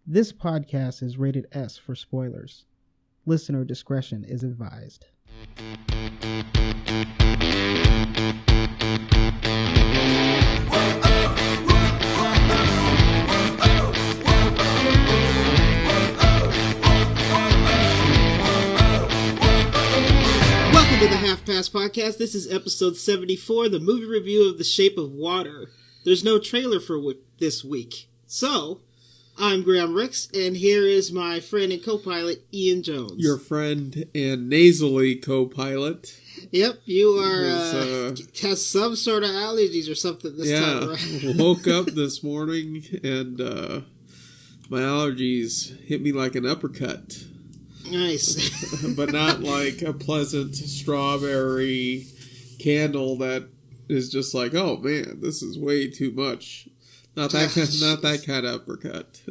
This podcast is rated S for spoilers. Listener discretion is advised. Welcome to the Half Past Podcast. This is episode 74, the movie review of The Shape of Water. There's no trailer for this week. So, I'm Graham Ricks, and here is my friend and co-pilot, Ian Jones. Your friend and nasally co-pilot. Yep, you are, has some sort of allergies or something this time, right? Woke up this morning and my allergies hit me like an uppercut. Nice. But not like a pleasant strawberry candle that is just like, oh man, this is way too much. Not that kind of uppercut.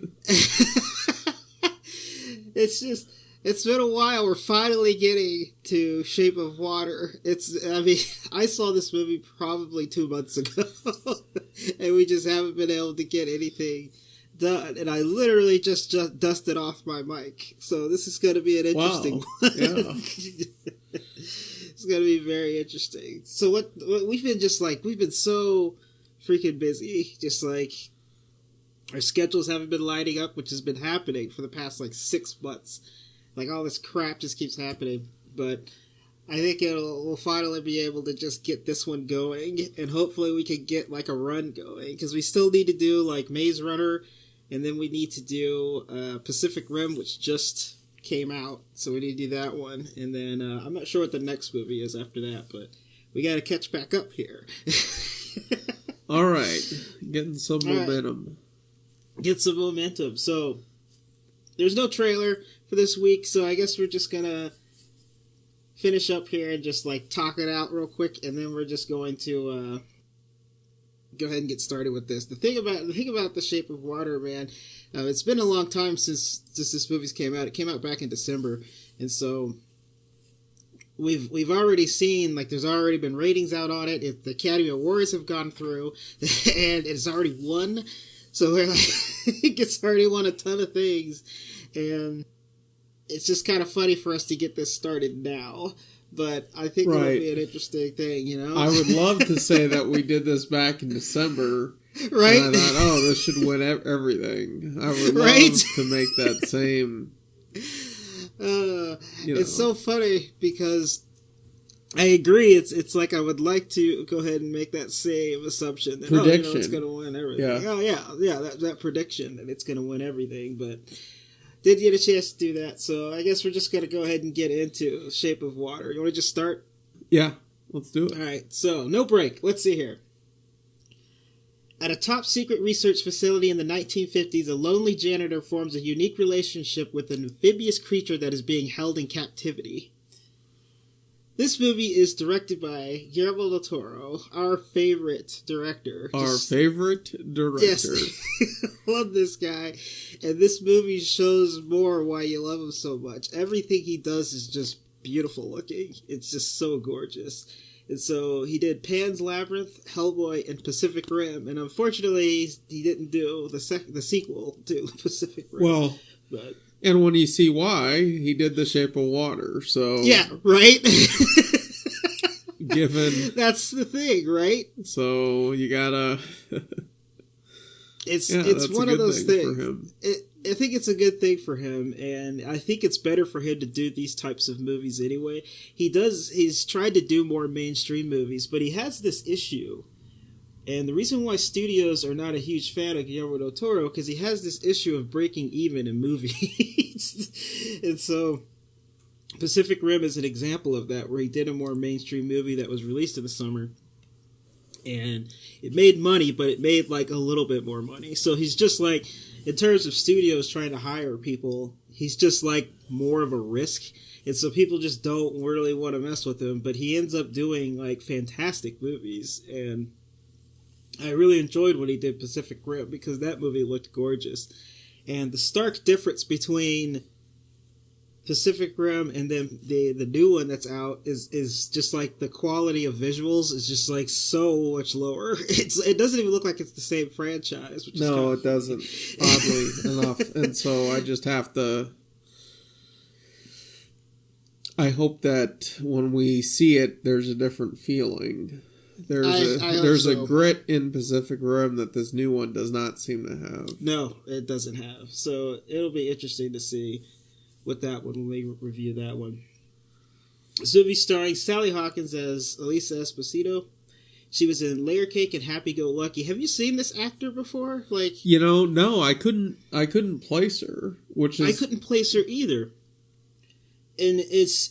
It's been a while. We're finally getting to Shape of Water. I saw this movie probably 2 months ago, and we just haven't been able to get anything done. And I literally just dusted off my mic. So this is going to be an interesting one. Yeah. It's going to be very interesting. So what we've been so freaking busy. Just like our schedules haven't been lining up, which has been happening for the past 6 months. Like all this crap just keeps happening. But I think we'll finally be able to just get this one going, and hopefully we can get a run going, because we still need to do Maze Runner, and then we need to do Pacific Rim, which just came out, so we need to do that one. And then I'm not sure what the next movie is after that, but we got to catch back up here. All right, getting some momentum. Right. Get some momentum. So there's no trailer for this week, so I guess we're just gonna finish up here and just talk it out real quick, and then we're just going to go ahead and get started with this. The thing about The Shape of Water, man, it's been a long time since this movie came out. It came out back in December, and so we've already seen there's already been ratings out on it. The Academy Awards have gone through, and it's already won. So it's already won a ton of things, and it's just kind of funny for us to get this started now. But I think it'll be an interesting thing, you know? I would love to say that we did this back in December. Right? And I thought, this should win everything. I would love to make that same... It's so funny because I agree. It's like I would like to go ahead and make that same assumption that prediction. It's going to win everything. Yeah. Oh yeah, that prediction that it's going to win everything, but did get a chance to do that. So I guess we're just going to go ahead and get into Shape of Water. You want to just start? Yeah, let's do it. All right. So no break. Let's see here. At a top-secret research facility in the 1950s, a lonely janitor forms a unique relationship with an amphibious creature that is being held in captivity. This movie is directed by Guillermo del Toro, our favorite director. Yes. Love this guy. And this movie shows more why you love him so much. Everything he does is just beautiful looking. It's just so gorgeous. And so he did Pan's Labyrinth, Hellboy, and Pacific Rim. And unfortunately, he didn't do the sequel to Pacific Rim. Well, and when you see why, he did The Shape of Water. So yeah, right? Given... That's the thing, right? So you gotta... It's one of those things. I think it's a good thing for him, and I think it's better for him to do these types of movies anyway. He's tried to do more mainstream movies, but he has this issue. And the reason why studios are not a huge fan of Guillermo del Toro, because he has this issue of breaking even in movies. And so Pacific Rim is an example of that, where he did a more mainstream movie that was released in the summer. And it made money, but it made a little bit more money. So he's just in terms of studios trying to hire people, he's just more of a risk. And so people just don't really want to mess with him. But he ends up doing fantastic movies. And I really enjoyed when he did Pacific Rim, because that movie looked gorgeous. And the stark difference between Pacific Rim, and then the new one that's out is just like the quality of visuals is just like so much lower. It doesn't even look like it's the same franchise. Which no, is it doesn't. Oddly enough, and so I just have to. I hope that when we see it, there's a different feeling. There's a grit in Pacific Rim that this new one does not seem to have. No, it doesn't have. So it'll be interesting to see with that one when we review that one. This movie starring Sally Hawkins as Elisa Esposito. She was in Layer Cake and Happy Go Lucky. Have you seen this actor before? Like, no, I couldn't place her, I couldn't place her either. And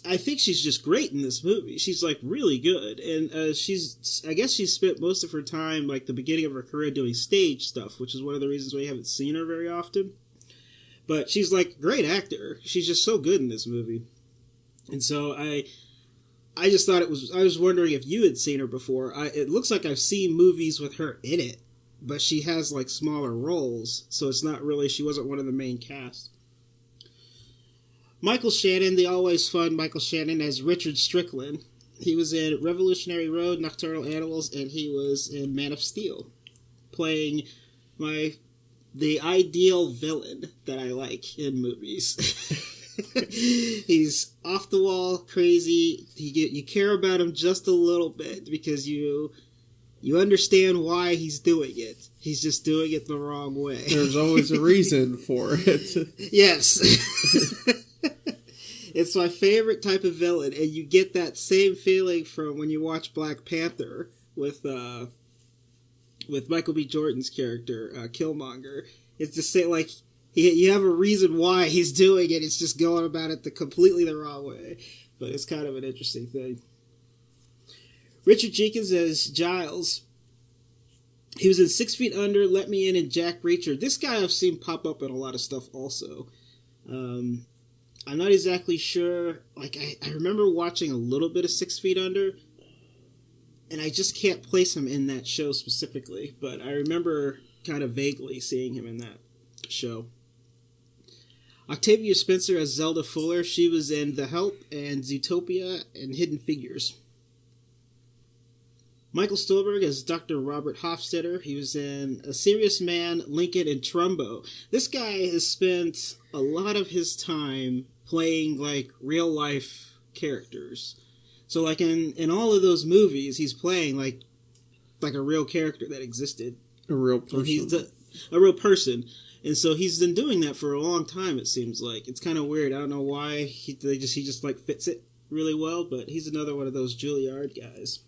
I think she's just great in this movie. She's like really good, and I guess she spent most of her time, like the beginning of her career, doing stage stuff, which is one of the reasons why you haven't seen her very often. But she's like a great actor. She's just so good in this movie, and so I just thought it was. I was wondering if you had seen her before. It looks like I've seen movies with her in it, but she has like smaller roles, so it's not really. She wasn't one of the main cast. Michael Shannon, the always fun Michael Shannon, as Richard Strickland. He was in Revolutionary Road, Nocturnal Animals, and he was in Man of Steel, playing the ideal villain that I like in movies. He's off the wall, crazy. You care about him just a little bit because you understand why he's doing it. He's just doing it the wrong way. There's always a reason for it. Yes. It's my favorite type of villain, and you get that same feeling from when you watch Black Panther with Michael B. Jordan's character, Killmonger. It's just like you have a reason why he's doing it. It's just going about it completely the wrong way, but it's kind of an interesting thing. Richard Jenkins as Giles. He was in 6 Feet Under, Let Me In, and Jack Reacher. This guy I've seen pop up in a lot of stuff also. I'm not exactly sure. Like, I remember watching a little bit of 6 Feet Under, and I just can't place him in that show specifically, but I remember kind of vaguely seeing him in that show. Octavia Spencer as Zelda Fuller. She was in The Help and Zootopia and Hidden Figures. Michael Stuhlbarg as Dr. Robert Hofstetter. He was in A Serious Man, Lincoln, and Trumbo. This guy has spent a lot of his time playing, like, real-life characters. So, like, in all of those movies, he's playing, like a real character that existed. A real person. So he's a real person. And so he's been doing that for a long time, it seems like. It's kind of weird. I don't know why. He just, like, fits it really well, but he's another one of those Juilliard guys.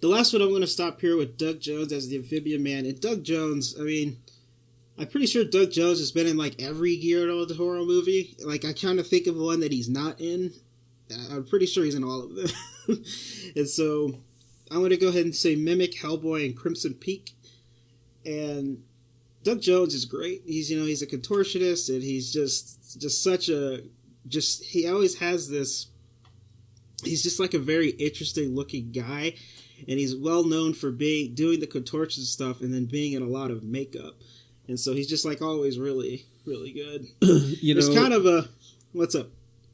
The last one I'm going to stop here with Doug Jones as the Amphibian Man. And Doug Jones, I mean, I'm pretty sure Doug Jones has been in like every Guillermo del Toro movie. Like, I kind of think of one that he's not in. I'm pretty sure he's in all of them. And so I'm going to go ahead and say Mimic, Hellboy, and Crimson Peak. And Doug Jones is great. He's a contortionist, and he's just such a he always has this. He's just like a very interesting looking guy. And he's well known for doing the contortion stuff and then being in a lot of makeup. And so he's just like always really, really good. There's kind of a... What's up?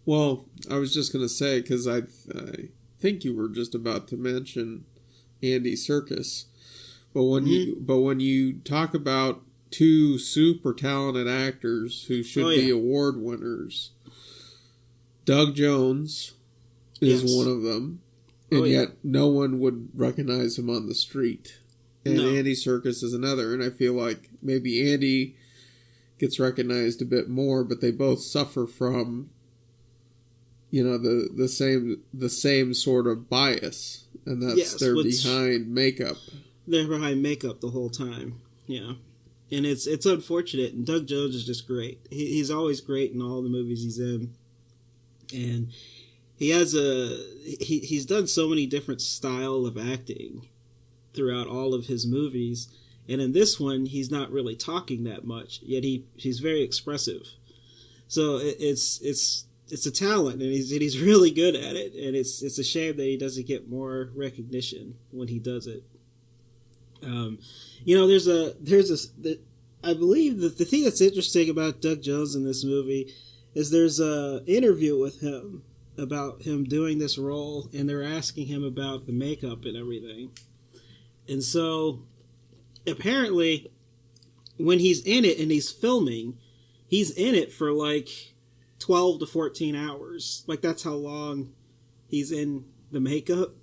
Well, I was just going to say, because I think you were just about to mention Andy Serkis. But when you talk about two super talented actors who should be award winners, Doug Jones is one of them. And yet no one would recognize him on the street. And Andy Serkis is another. And I feel like maybe Andy gets recognized a bit more, but they both suffer from, the same sort of bias. And that's they're behind makeup. They're behind makeup the whole time. Yeah. And it's unfortunate. And Doug Jones is just great. He's always great in all the movies he's in. And he's done so many different style of acting throughout all of his movies, and in this one he's not really talking that much, yet he's very expressive. So it's a talent, and he's really good at it, and it's a shame that he doesn't get more recognition when he does it. I believe that the thing that's interesting about Doug Jones in this movie is there's a interview with him about him doing this role, and they're asking him about the makeup and everything. And so, apparently, when he's in it and he's filming, he's in it for like 12 to 14 hours. Like, that's how long he's in the makeup.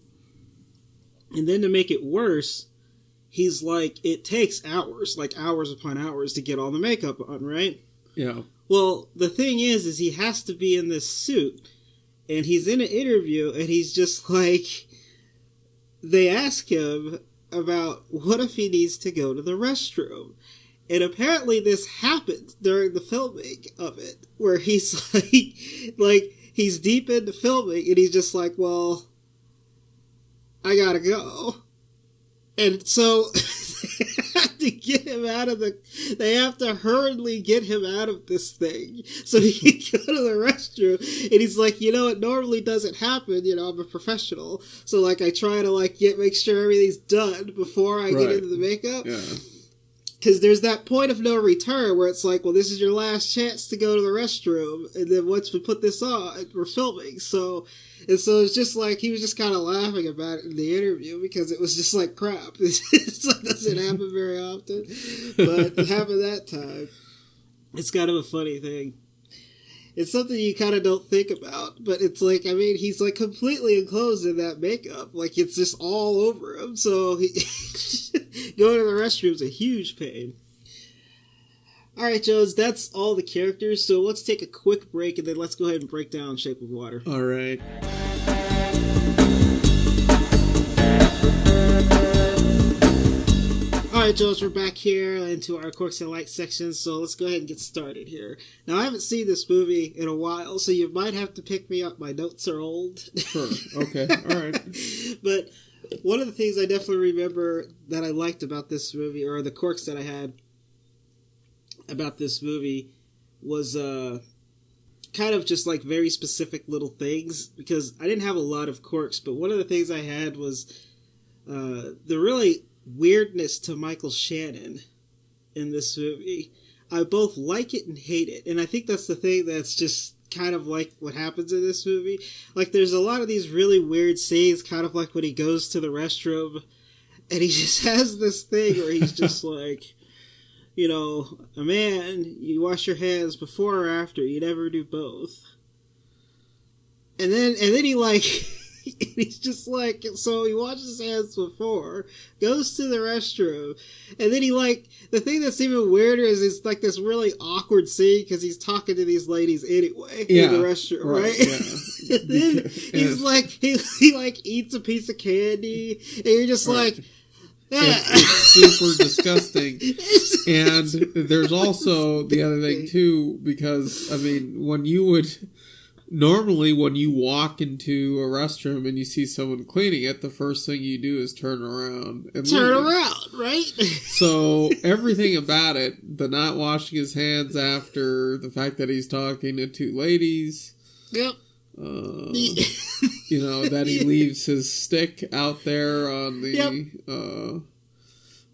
And then to make it worse, he's like, it takes hours, like hours upon hours to get all the makeup on, right? Yeah. Well, the thing is he has to be in this suit, and he's in an interview, and he's just like, they ask him about what if he needs to go to the restroom. And apparently this happened during the filming of it, where he's like he's deep into filming, and he's just like, well, I gotta go. And so they have to get him out of they have to hurriedly get him out of this thing so he can go to the restroom. And he's like, it normally doesn't happen, I'm a professional. So like I try to like make sure everything's done before I get into the makeup. Yeah. Because there's that point of no return where it's like, well, this is your last chance to go to the restroom. And then once we put this on, we're filming. So it's just like, he was just kind of laughing about it in the interview because it was just like crap. It's like, doesn't happen very often. But it happened that time. It's kind of a funny thing. It's something you kind of don't think about. But it's like, I mean, he's like completely enclosed in that makeup. Like, it's just all over him. So going to the restroom is a huge pain. Alright, Jones, that's all the characters, so let's take a quick break and then let's go ahead and break down Shape of Water. Alright. Alright, Jones, we're back here into our Quirks and Lights section, so let's go ahead and get started here. Now, I haven't seen this movie in a while, so you might have to pick me up. My notes are old. Sure, okay, alright. But one of the things I definitely remember that I liked about this movie, or the quirks that I had about this movie, was kind of just like very specific little things, because I didn't have a lot of quirks, but one of the things I had was the really weirdness to Michael Shannon in this movie. I both like it and hate it, and I think that's the thing that's just kind of like what happens in this movie. Like, there's a lot of these really weird scenes, kind of like when he goes to the restroom, and he just has this thing where he's just like, a man, you wash your hands before or after, you never do both. And then he like, he's just like, so he washes his hands before, goes to the restroom, and then he like, the thing that's even weirder is it's like this really awkward scene because he's talking to these ladies anyway in the restroom, right? Yeah. And then he's like, he like eats a piece of candy, and you're just like, it's super disgusting. And there's also the other thing too, because I mean, normally when you walk into a restroom and you see someone cleaning it, the first thing you do is turn around and leave. Right? So everything about it, the not washing his hands after, the fact that he's talking to two ladies. Yep. That he leaves his stick out there on the,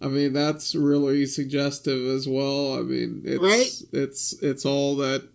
I mean, that's really suggestive as well. I mean, it's all that,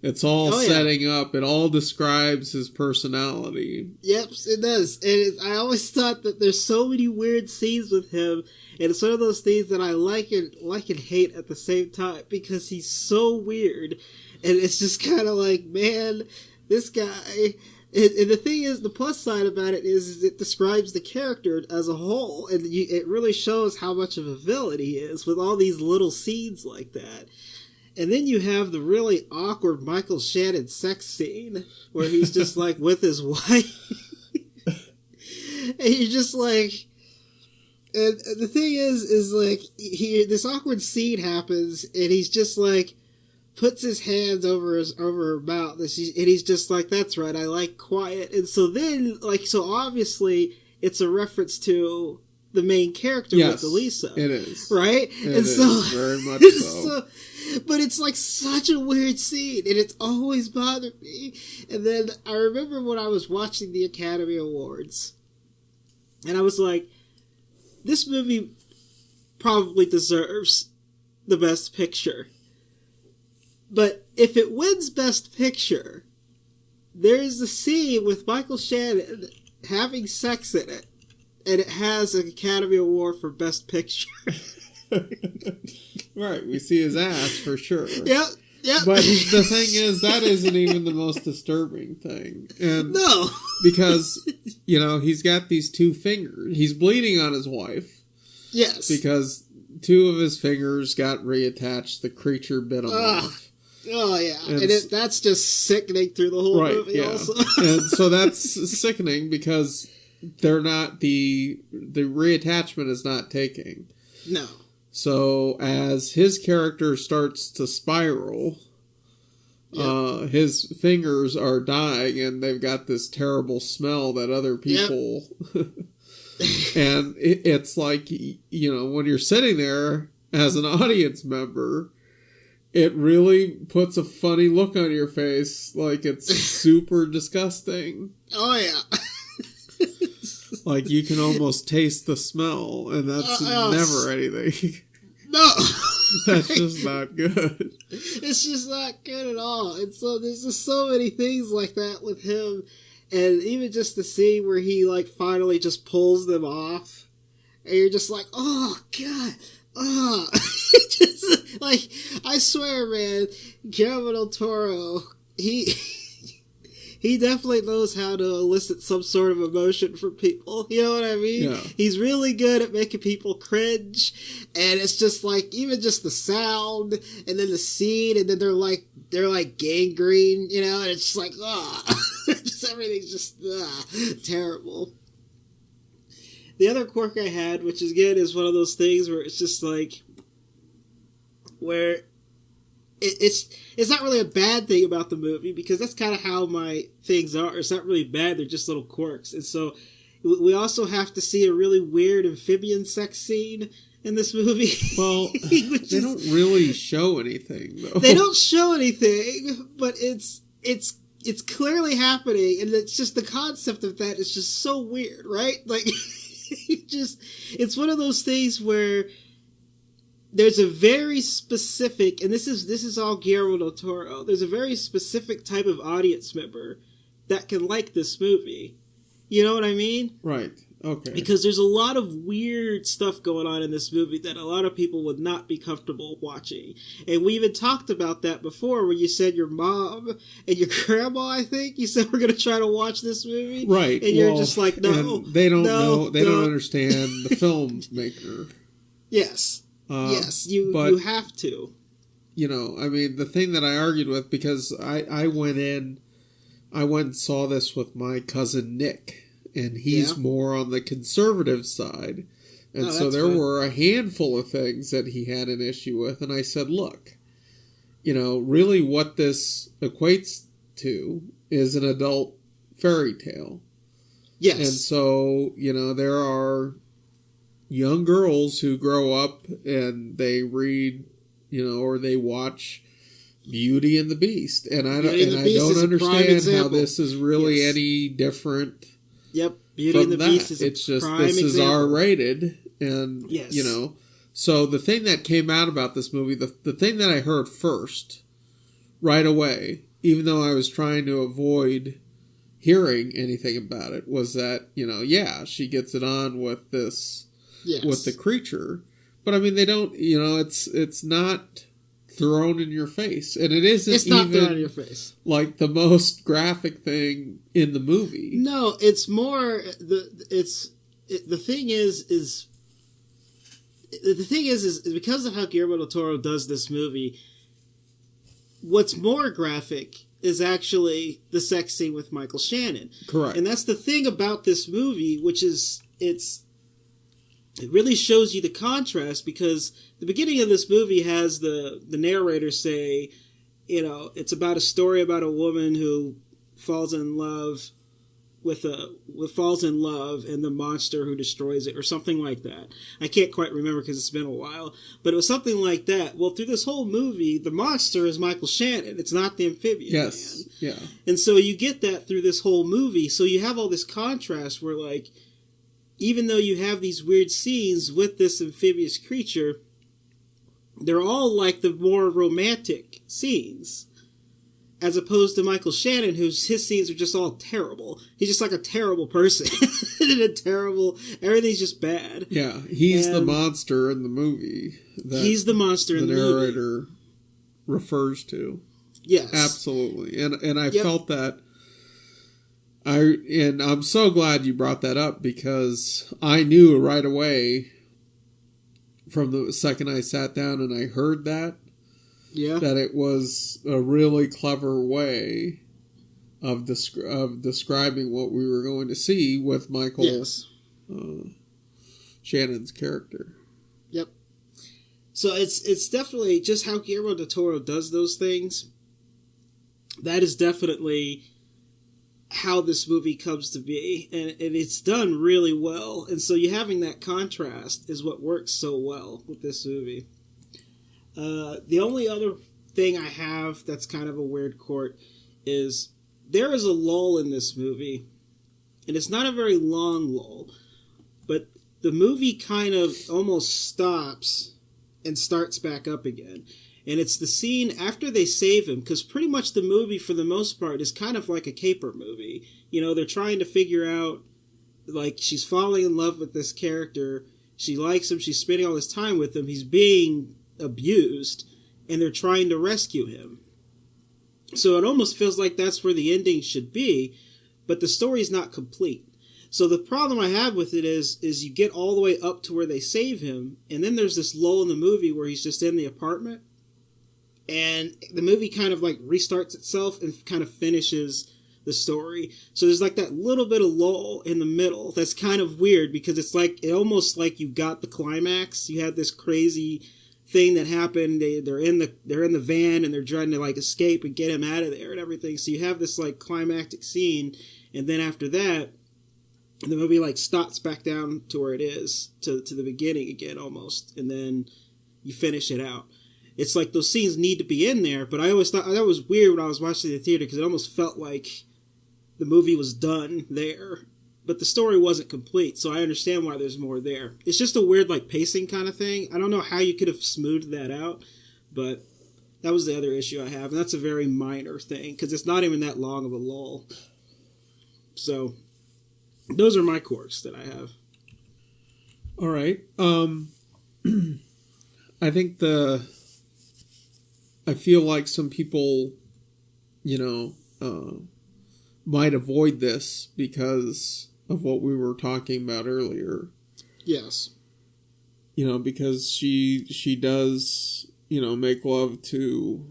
it's all setting up. It all describes his personality. Yep, it does. And I always thought that there's so many weird scenes with him, and it's one of those things that I like and hate at the same time, because he's so weird, and it's just kind of like, man, this guy. And the thing is, the plus side about it is it describes the character as a whole, and it really shows how much of a villain he is with all these little scenes like that. And then you have the really awkward Michael Shannon sex scene where he's just like with his wife. And you're just like, and the thing is like, this awkward scene happens, and he's just like, puts his hands over her mouth, and he's just like, that's right, I like quiet. And so then, like, so obviously it's a reference to the main character with Elisa. It is. Right? It is, very much so. But it's like such a weird scene, and it's always bothered me. And then I remember when I was watching the Academy Awards, and I was like, this movie probably deserves the Best Picture. But if it wins Best Picture, there's a scene with Michael Shannon having sex in it, and it has an Academy Award for Best Picture. Right, we see his ass for sure. Yep. But the thing is, that isn't even the most disturbing thing. And no. Because, he's got these 2 fingers. He's bleeding on his wife. Yes. Because 2 of his fingers got reattached. The creature bit him off. Oh, yeah. And that's just sickening through the whole movie also. And so that's sickening because they're not, the reattachment is not taking. No. So as his character starts to spiral, his fingers are dying and they've got this terrible smell that other people... Yep. And it's like, when you're sitting there as an audience member, it really puts a funny look on your face. Like, it's super disgusting. Oh, yeah. Like, you can almost taste the smell, and that's never anything. No! That's just not good. It's just not good at all. And so there's just so many things like that with him. And even just the scene where he, finally just pulls them off. And you're just like, oh, God. Oh. Just, I swear, man, Guillermo del Toro, he definitely knows how to elicit some sort of emotion from people. You know what I mean? Yeah. He's really good at making people cringe. And it's just even just the sound and then the scene and then they're gangrene, and it's just like, just everything's just terrible. The other quirk I had, which again is one of those things where it's just where it's not really a bad thing about the movie because that's kind of how my things are. It's not really bad; they're just little quirks. And so we also have to see a really weird amphibian sex scene in this movie. Well, they don't really show anything, though. They don't show anything, but it's clearly happening, and it's just the concept of that is just so weird, right? It's one of those things where there's a very specific, and this is all Guillermo del Toro, there's a very specific type of audience member that can like this movie. You know what I mean? Right. Okay. Because there's a lot of weird stuff going on in this movie that a lot of people would not be comfortable watching. And we even talked about that before when you said your mom and your grandma, I think, you said we're going to try to watch this movie. Right. And you're just like, no. They don't know. They don't understand the filmmaker. Yes. Yes. You have to. The thing that I argued with, because I went and saw this with my cousin Nick. And he's more on the conservative side. And so there were a handful of things that he had an issue with. And I said, look, really what this equates to is an adult fairy tale. Yes. And so, there are young girls who grow up and they read, or they watch Beauty and the Beast. And I don't understand how this is really any different. Yep, Beauty and the Beast is it's just prime this example. is R-rated, and So the thing that came out about this movie, the thing that I heard first, right away, even though I was trying to avoid hearing anything about it, was that she gets it on with this with the creature, but I mean they don't, it's not thrown in your face, and it's not even thrown in your face like the most graphic thing in the movie. No, it's more the thing is because of how Guillermo del Toro does this movie, what's more graphic is actually the sex scene with Michael Shannon. Correct. And that's the thing about this movie, which is it really shows you the contrast, because the beginning of this movie has the narrator say, it's about a story about a woman who falls in love and the monster who destroys it, or something like that. I can't quite remember because it's been a while, but it was something like that. Well, through this whole movie, the monster is Michael Shannon. It's not the amphibian man. Yeah. And so you get that through this whole movie. So you have all this contrast where, even though you have these weird scenes with this amphibious creature, they're all like the more romantic scenes. As opposed to Michael Shannon, his scenes are just all terrible. He's just like a terrible person. Everything's just bad. Yeah, he's the monster in the movie. He's the monster in the movie. The narrator refers to. Yes. Absolutely. And I felt that. And I'm so glad you brought that up, because I knew right away from the second I sat down and I heard that. Yeah. That it was a really clever way of describing what we were going to see with Michael Shannon's character. Yep. So it's definitely just how Guillermo del Toro does those things. That is definitely how this movie comes to be, and it's done really well. And so you having that contrast is what works so well with this movie. The only other thing I have that's kind of a weird quirk is there is a lull in this movie, and it's not a very long lull, but the movie kind of almost stops and starts back up again. And it's the scene after they save him, because pretty much the movie, for the most part, is kind of like a caper movie. You know, they're trying to figure out, like, she's falling in love with this character, she likes him, she's spending all this time with him, he's being abused, and they're trying to rescue him. So it almost feels like that's where the ending should be, but the story's not complete. So the problem I have with it is you get all the way up to where they save him, and then there's this lull in the movie where he's just in the apartment, and the movie kind of like restarts itself and kind of finishes the story. So there's like that little bit of lull in the middle that's kind of weird, because it's like, it almost like you got the climax, you had this crazy thing that happened, they're in the van and they're trying to like escape and get him out of there and everything, so you have this like climactic scene, and then after that the movie like stops back down to where it is, to the beginning again almost, and then you finish it out. It's like those scenes need to be in there, but I always thought that was weird when I was watching the theater, because it almost felt like the movie was done there, but the story wasn't complete, so I understand why there's more there. It's just a weird, like, pacing kind of thing. I don't know how you could have smoothed that out, but that was the other issue I have, and that's a very minor thing, because it's not even that long of a lull. So, those are my quirks that I have. All right. I think I feel like some people, might avoid this because of what we were talking about earlier. Yes. Because she does, make love to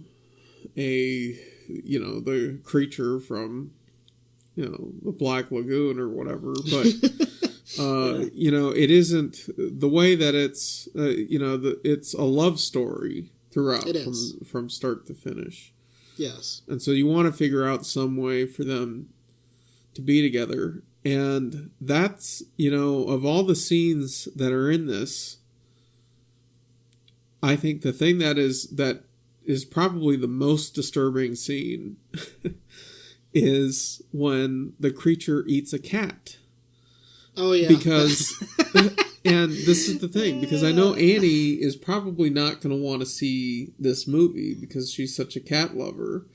the creature from, the Black Lagoon or whatever. But, it isn't the way that it's, it's a love story throughout. It is. From start to finish. Yes. And so you want to figure out some way for them to be together. And that's, of all the scenes that are in this, I think the thing that is probably the most disturbing scene is when the creature eats a cat. Oh, yeah. Because, and this is the thing, because I know Annie is probably not going to want to see this movie because she's such a cat lover.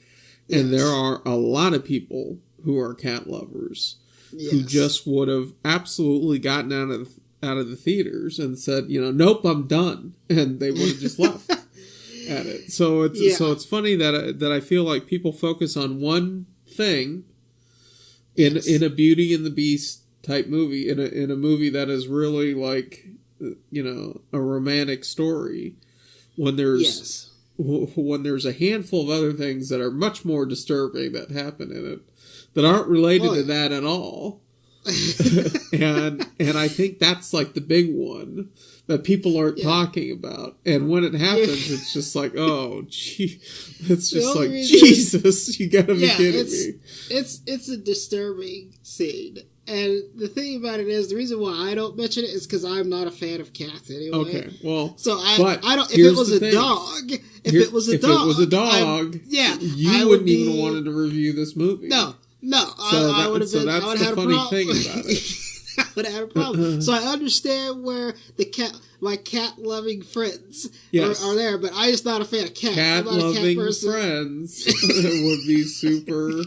Yes. And there are a lot of people who are cat lovers who just would have absolutely gotten out of the theaters and said, nope, I'm done. And they would have just left at it. So it's funny that I feel like people focus on one thing in a Beauty and the Beast type movie, in a movie that is really like, a romantic story, when there's a handful of other things that are much more disturbing that happen in it that aren't related to that at all. and I think that's like the big one that people aren't talking about. And when it happens, it's just like, oh, gee, it's just like, Jesus, you gotta be kidding me. It's a disturbing scene. And the thing about it is, the reason why I don't mention it is because I'm not a fan of cats anyway. Okay, well, so I don't. If it was a dog, you wouldn't even have wanted to review this movie. No, I would have been. That's I would the have funny had a problem. thing about it. would have had a problem. So I understand where my cat-loving friends are there, but I'm just not a fan of cats. Cat-loving friends would be super...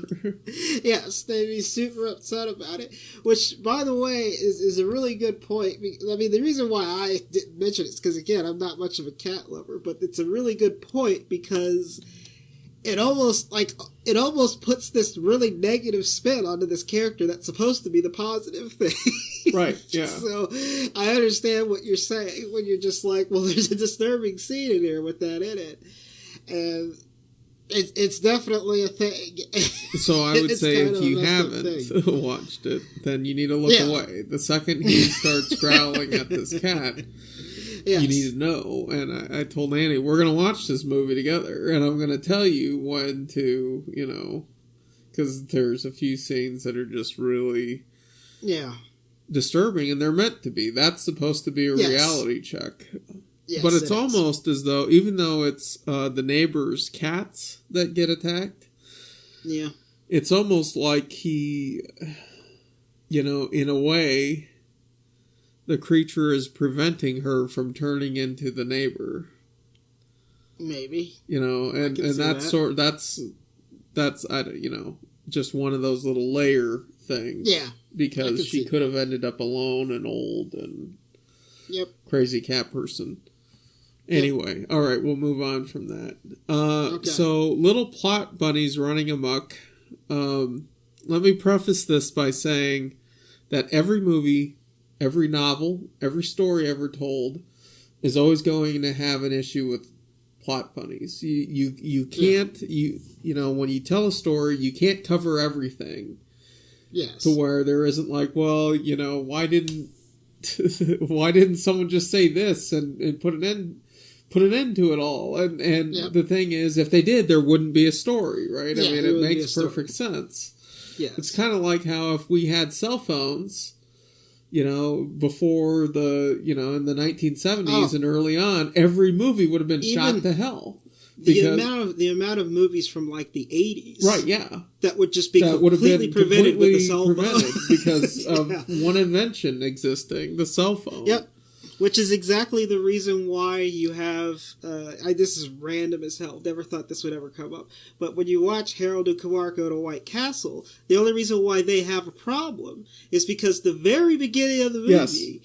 Yes, they'd be super upset about it. Which, by the way, is a really good point. I mean, the reason why I didn't mention it is because, again, I'm not much of a cat lover, but it's a really good point because... It almost puts this really negative spin onto this character that's supposed to be the positive thing. Right, yeah. So I understand what you're saying when you're just like, well, there's a disturbing scene in here with that in it. And it's definitely a thing. So I would say if you haven't watched it, then you need to look away. The second he starts growling at this cat... Yes. You need to know. And I told Annie, we're going to watch this movie together. And I'm going to tell you when to, because there's a few scenes that are just really disturbing. And they're meant to be. That's supposed to be a reality check. Yes, but it's almost as though, even though it's the neighbor's cats that get attacked. Yeah. It's almost like he, in a way... The creature is preventing her from turning into the neighbor. Maybe. And that's just one of those little layer things. Yeah. Because she could have ended up alone and old and crazy cat person. Anyway, all right, we'll move on from that. So, little plot bunnies running amok. Let me preface this by saying that every movie... Every novel, every story ever told is always going to have an issue with plot bunnies. You can't, when you tell a story, you can't cover everything. Yes. To where there isn't like, well, why didn't someone just say this and put an end to it all? And the thing is, if they did, there wouldn't be a story, right? I mean, it makes perfect sense. Yes. It's kind of like how if we had cell phones... before in the 1970s and early on, every movie would have been shot to hell. The amount of movies from like the 80s. Right, yeah. That would just be completely prevented with the cell phone. Because of one invention existing, the cell phone. Yep. Which is exactly the reason why you have... this is random as hell. Never thought this would ever come up. But when you watch Harold and Kumar go to White Castle, the only reason why they have a problem is because the very beginning of the movie...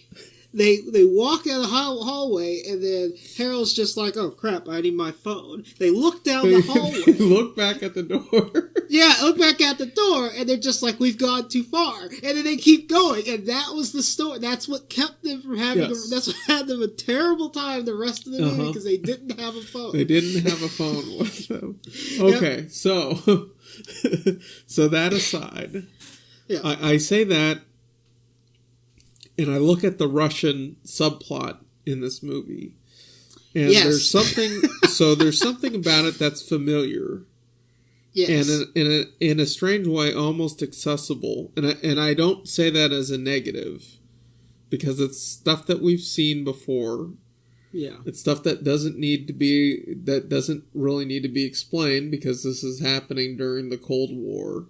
They walk down the hallway, and then Harold's just like, oh, crap, I need my phone. They look down the hallway. Look back at the door. Look back at the door, and they're just like, we've gone too far. And then they keep going, and that was the story. That's what kept them from having... That's what had them a terrible time the rest of the movie, because they didn't have a phone. They didn't have a phone with them. Okay, so that aside, I say that, and I look at the Russian subplot in this movie, and there's something about it that's familiar, and in a strange way, almost accessible. And I don't say that as a negative, because it's stuff that we've seen before. Yeah, it's stuff that doesn't really need to be explained, because this is happening during the Cold War.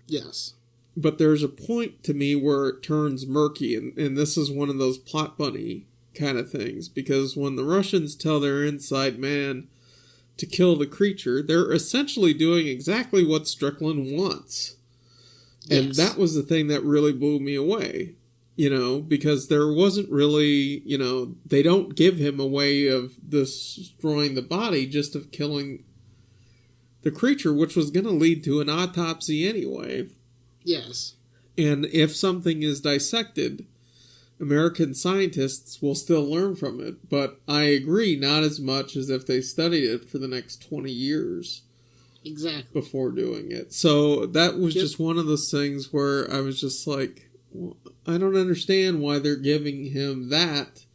Yes. But there's a point to me where it turns murky, and this is one of those plot bunny kind of things, because when the Russians tell their inside man to kill the creature, they're essentially doing exactly what Strickland wants. And that was the thing that really blew me away, because there wasn't really, they don't give him a way of destroying the body, just of killing the creature, which was going to lead to an autopsy anyway. Yes. And if something is dissected, American scientists will still learn from it. But I agree, not as much as if they studied it for the next 20 years. Exactly. Before doing it. So that was just one of those things where I was just like, well, I don't understand why they're giving him that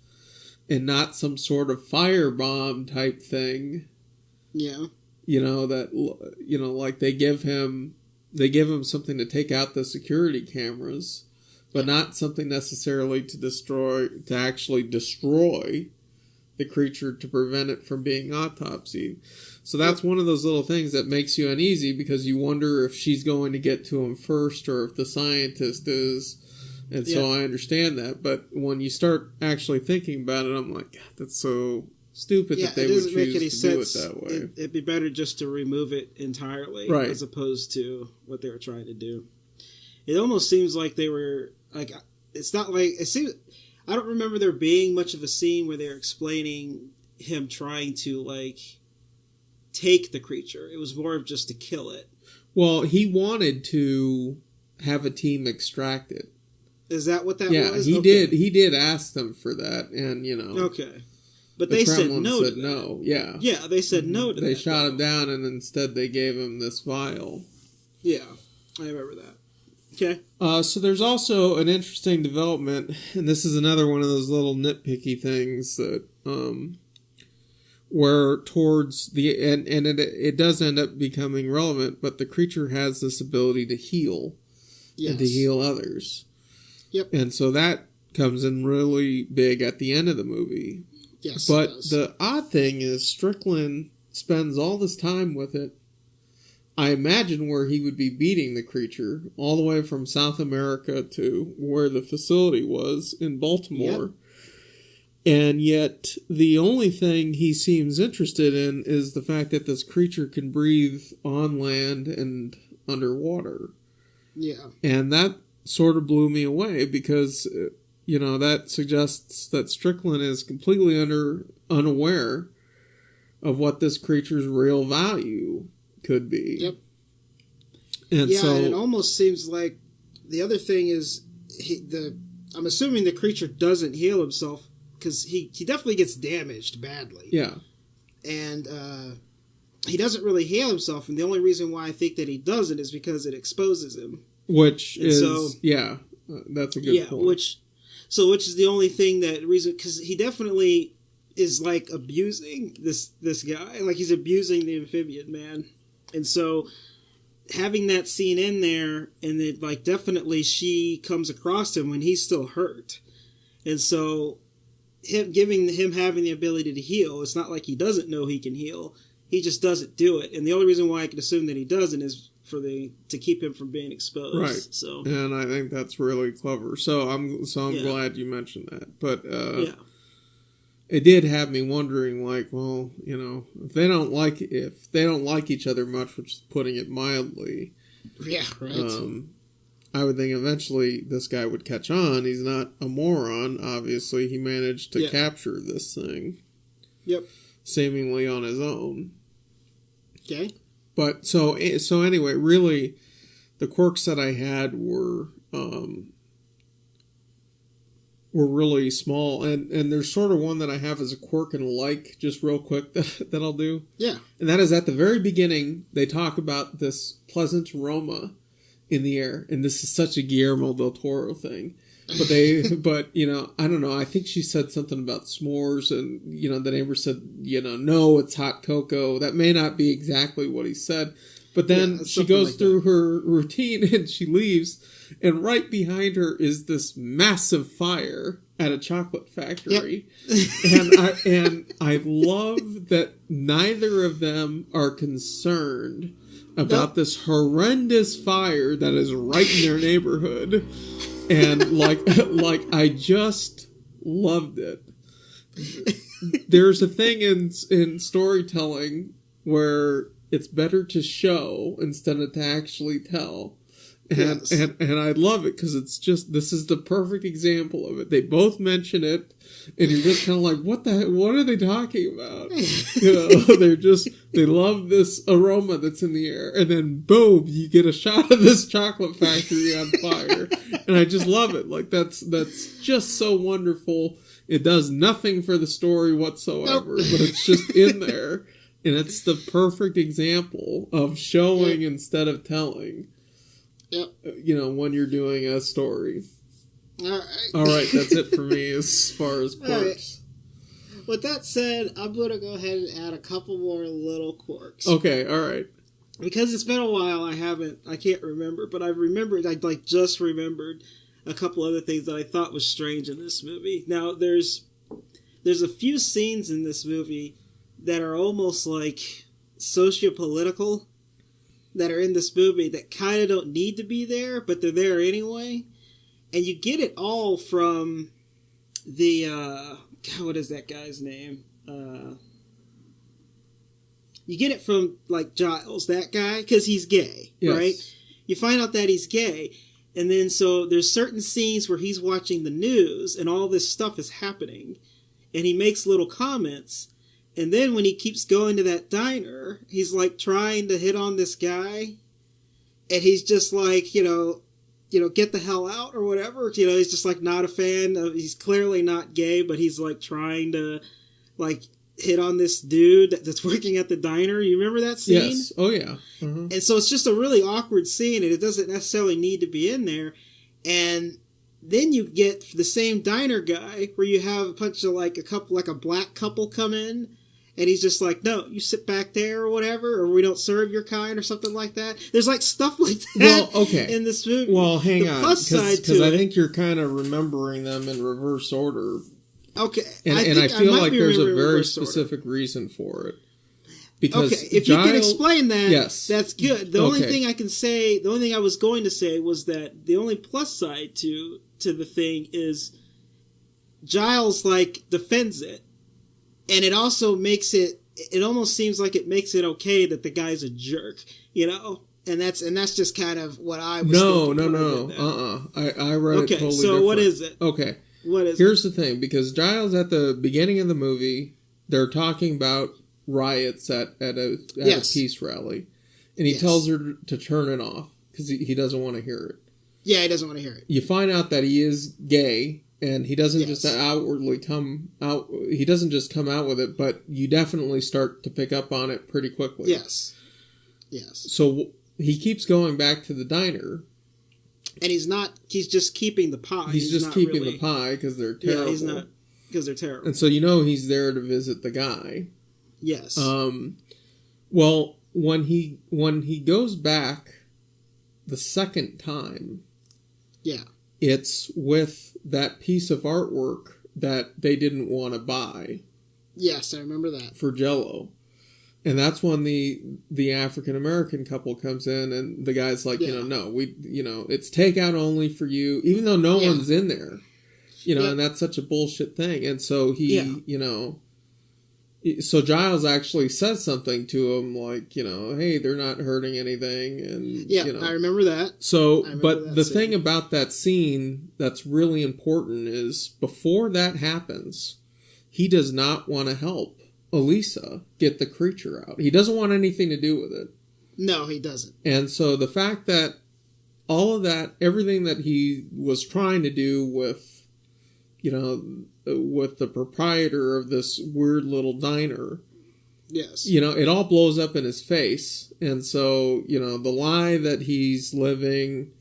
and not some sort of firebomb type thing. Yeah. Like they give him something to take out the security cameras, but not something necessarily to actually destroy the creature to prevent it from being autopsied. So that's one of those little things that makes you uneasy, because you wonder if she's going to get to him first, or if the scientist is, And so I understand that. But when you start actually thinking about it, I'm like, God, that's so stupid that they would choose to do it that way. It'd be better just to remove it entirely, right, as opposed to what they were trying to do. It almost seems like they were like, it's not like it seems. I don't remember there being much of a scene where they're explaining him trying to like take the creature. It was more of just to kill it. Well, he wanted to have a team extract it. Is that what that was? Yeah, he did. He did ask them for that, and Okay. But they said no to that. No. Yeah. Yeah, they said no to that. They shot him down, and instead they gave him this vial. Yeah, I remember that. Okay. So there's also an interesting development, and this is another one of those little nitpicky things that, where towards the end, and it does end up becoming relevant, but the creature has this ability to heal, and to heal others. Yep. And so that comes in really big at the end of the movie. Yes. But the odd thing is Strickland spends all this time with it. I imagine where he would be beating the creature all the way from South America to where the facility was in Baltimore. Yep. And yet the only thing he seems interested in is the fact that this creature can breathe on land and underwater. Yeah. And that sort of blew me away because, that suggests that Strickland is completely unaware of what this creature's real value could be. Yep. And and it almost seems like the other thing is I'm assuming the creature doesn't heal himself because he definitely gets damaged badly. Yeah. And he doesn't really heal himself, and the only reason why I think that he doesn't is because it exposes him. Which is that's a good point. Which is the only thing because he definitely is like abusing this guy, like he's abusing the amphibian man, and so having that scene in there, and it like definitely she comes across him when he's still hurt, and so having the ability to heal, it's not like he doesn't know he can heal, he just doesn't do it, and the only reason why I can assume that he doesn't is to keep him from being exposed. Right. So, and I think that's really clever. So I'm glad you mentioned that. But it did have me wondering, like, well, if they don't like each other much, which is putting it mildly. Yeah, right. I would think eventually this guy would catch on. He's not a moron. Obviously, he managed to capture this thing. Yep. Seemingly on his own. Okay. But so anyway, really, the quirks that I had were really small, and there's sort of one that I have as a quirk and a like, just real quick that I'll do. Yeah. And that is at the very beginning, they talk about this pleasant aroma in the air, and this is such a Guillermo del Toro thing. But I don't know. I think she said something about s'mores, and the neighbor said, no, it's hot cocoa. That may not be exactly what he said, but then she goes through her routine and she leaves, and right behind her is this massive fire at a chocolate factory, and I love that neither of them are concerned about this horrendous fire that is right in their neighborhood. And like I just loved it. There's a thing in storytelling where it's better to show instead of to actually tell. And I love it because this is the perfect example of it. They both mention it, and you're just kind of like, what are they talking about? They love this aroma that's in the air, and then boom, you get a shot of this chocolate factory on fire, and I just love it. Like that's just so wonderful. It does nothing for the story whatsoever, but it's just in there, and it's the perfect example of showing instead of telling. Yep. When you're doing a story. All right, that's it for me as far as quirks. Right. With that said, I'm going to go ahead and add a couple more little quirks. Okay, all right. Because it's been a while, I can't remember, but I just remembered a couple other things that I thought was strange in this movie. Now, there's a few scenes in this movie that are almost like socio-political, that are in this movie that kind of don't need to be there, but they're there anyway. And you get it all from the, what is that guy's name? You get it from, like, Giles, that guy, because he's gay, right? You find out that he's gay, and then so there's certain scenes where he's watching the news, and all this stuff is happening, and he makes little comments, and then when he keeps going to that diner, he's, like, trying to hit on this guy, and he's just like, get the hell out or whatever. He's just like not a fan of, he's clearly not gay, but he's like trying to like hit on this dude that's working at the diner. You remember that scene? Yes. Oh yeah. Mm-hmm. And so it's just a really awkward scene, and it doesn't necessarily need to be in there. And then you get the same diner guy where you have a bunch of like a black couple come in. And he's just like, no, you sit back there or whatever, or we don't serve your kind or something like that. There's like stuff like that in this movie. Well, hang on. Because I think you're kind of remembering them in reverse order. Okay. And I feel like there's a very specific reason for it. Because if you can explain that, yes, that's good. The only thing I was going to say was that the only plus side to the thing is Giles, like, defends it. And it also makes it almost seems like it makes it okay that the guy's a jerk, And that's just kind of what I was thinking. No. I read it totally different. Okay, so what is it? Okay. What is Here's the thing, because Giles at the beginning of the movie, they're talking about riots at a peace rally. And he tells her to turn it off because he doesn't want to hear it. Yeah, he doesn't want to hear it. You find out that he is gay. And he doesn't just outwardly come out. He doesn't just come out with it, but you definitely start to pick up on it pretty quickly. Yes. So he keeps going back to the diner, and he's just keeping the pie. He's just keeping the pie because they're terrible. Yeah, he's not because they're terrible. And so he's there to visit the guy. Yes. Well, when he goes back the second time. Yeah. It's with that piece of artwork that they didn't want to buy. Yes, I remember that. For Jell-O. And that's when the African American couple comes in and the guy's like, no, it's takeout only for you, even though no one's in there. And that's such a bullshit thing. And so so Giles actually says something to him like, hey, they're not hurting anything. And I remember that. So, but the thing about that scene that's really important is before that happens, he does not want to help Elisa get the creature out. He doesn't want anything to do with it. No, he doesn't. And so the fact that all of that, everything that he was trying to do with, with the proprietor of this weird little diner. Yes. It all blows up in his face. And so, the lie that he's living,